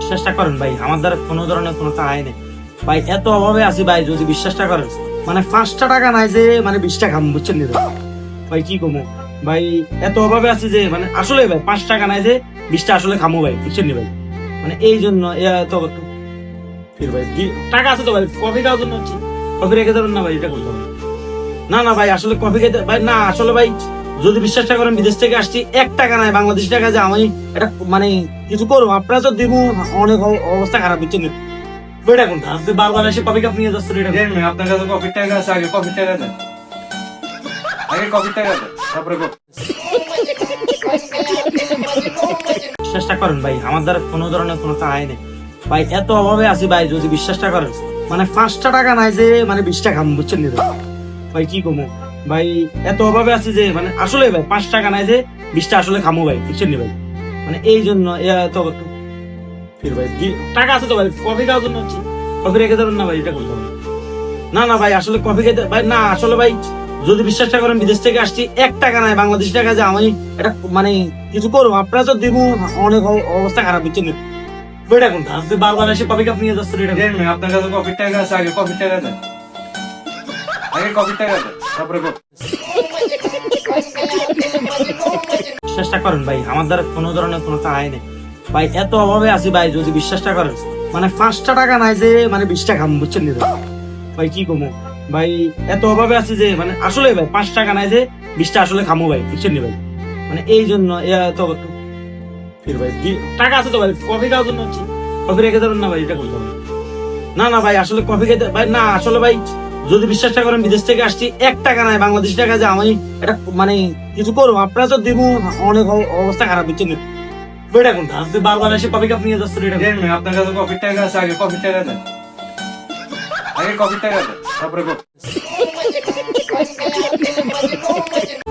চেষ্টা করেন ভাই, আমার দ্বারা কোনো ধরনের কোনো টাকাই নেই ভাই, এত অভাবে আছি ভাই, যদি বিশ্বাসটা করেন মানে 5টা টাকা নাই যে মানে 20টা খাম, বুঝছেন নি ভাই, কি কমো ভাই, এত অভাবে আছি যে মানে আসলে ভাই 5 টাকা নাই যে 20টা আসলে খামো ভাই, বুঝছেন নি ভাই, মানে এই জন্য তো ভাই টাকা আছে তো ভাই, কফি খাওয়ার জন্য হচ্ছে, কফি রেখে দেবেন না ভাই, এটা করতে হবে না। না ভাই আসলে কফি খেতে ভাই, না আসলে ভাই যদি বিশ্বাসটা করেন বিদেশ থেকে আসছি, 1 টাকা নাই বাংলাদেশি টাকা যে আমি এটা মানে কিছু করবো, আপনারা তো দিব অনেক অবস্থা খারাপ, বুঝছেন নি এটা কোনটা, আপনি বারবার এসে কফি কাপ নিয়ে যাচ্ছেন, এটা আপনার কাছে কফির টাকা আছে, আগে কফির টাকা দেন, আগে কফির টাকা দেন, তারপরে চেষ্টা করেন ভাই, আমার দ্বারা কোনো ধরনের কোনো টাকাই নেই ভাই, এত অভাবে আছি ভাই, যদি বিশ্বাসটা করেন মানে 5টা টাকা নাই যে মানে 20টা খাম, বুঝছেন নি ভাই, কি কমো ভাই, এত অভাবে আছি যে মানে আসলে ভাই 5 টাকা নাই যে 20টা আসলে খামো ভাই, বুঝছেন নি ভাই, মানে এই জন্য তো ভাই টাকা আছে তো ভাই, কফি খাওয়ার জন্য হচ্ছে, কফি রেখে দেবেন না ভাই, এটা করতে হবে না। না ভাই আসলে কফি খেতে ভাই, না আসলে ভাই যদি বিশ্বাসটা করেন বিদেশ থেকে আসছি, 1 টাকা নাই বাংলাদেশি টাকা যে আমি এটা মানে কিছু করবো, আপনারা তো দিব অনেক অবস্থা খারাপ, বুঝছেন নি এটা কোনটা, আপনি বারবার এসে কফি কাপ নিয়ে যাচ্ছেন, এটা আপনার কাছে কফির টাকা আছে, আগে কফির টাকা দেন, আগে কফির টাকা দেন, তারপরে চেষ্টা করেন ভাই, আমার দ্বারা কোনো ধরনের কোনো টাকাই নেই ভাই, এত অভাবে আছি ভাই, যদি বিশ্বাসটা করেন মানে 5টা টাকা নাই যে মানে 20টা খাম, বুঝছেন নি ভাই, কি কমো ভাই, এত অভাবে আছি যে মানে আসলে ভাই 5 টাকা নাই যে 20টা আসলে খামো ভাই, বুঝছেন নি ভাই, মানে এই জন্য তো ভাই টাকা আছে তো ভাই, কফি খাওয়ার জন্য হচ্ছে, কফি রেখে দেবেন না ভাই, এটা করতে হবে না। না ভাই আসলে কফি খেতে ভাই, না আসলে ভাই যদি বিশ্বাসটা করেন বিদেশ থেকে আসছি, 1 টাকা নাই বাংলাদেশি টাকা যে আমি এটা মানে কিছু করবো, আপনারা তো দিব অনেক অবস্থা খারাপ, বুঝছেন নি এটা কোনটা, আপনি বারবার এসে কফি কাপ নিয়ে যাচ্ছেন, এটা আপনার কাছে কফির টাকা আছে, আগে কফির টাকা দেন, আগে কফির টাকা দেন, তারপরে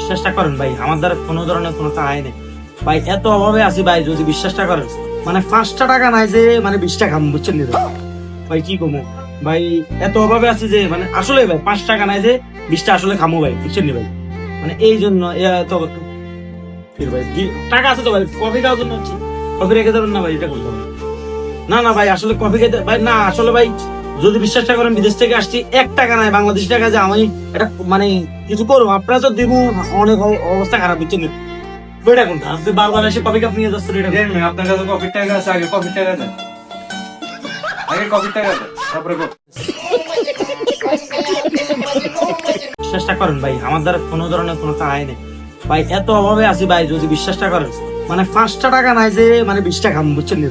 চেষ্টা করেন ভাই, আমার দ্বারা কোনো ধরনের কোনো টাকাই নেই ভাই, এত অভাবে আছি ভাই, যদি বিশ্বাসটা করেন মানে 5টা টাকা নাই যে মানে 20টা খাম, বুঝছেন নি ভাই, কি কমো ভাই, এত অভাবে আছি যে মানে আসলে ভাই 5 টাকা নাই যে 20টা আসলে খামো ভাই, বুঝছেন নি ভাই, মানে এই জন্য তো ভাই টাকা আছে তো ভাই, কফি খাওয়ার জন্য হচ্ছে, কফি রেখে দেবেন না ভাই, এটা করতে হবে না। না ভাই আসলে কফি খেতে ভাই, না আসলে ভাই যদি বিশ্বাসটা করেন বিদেশ থেকে আসছি, 1 টাকা নাই বাংলাদেশি টাকা যে আমি এটা মানে কিছু করবো, আপনারা তো দিব অনেক অবস্থা খারাপ, বুঝছেন নি এটা কোনটা, আপনি বারবার এসে কফি কাপ নিয়ে যাচ্ছেন, এটা আপনার কাছে কফির টাকা আছে, আগে কফির টাকা দেন, আগে কফির টাকা দেন, তারপরে চেষ্টা করেন ভাই, আমার দ্বারা কোনো ধরনের কোনো টাকাই নেই ভাই, এত অভাবে আছি ভাই, যদি বিশ্বাসটা করেন মানে 5টা টাকা নাই যে মানে 20টা খাম, বুঝছেন নি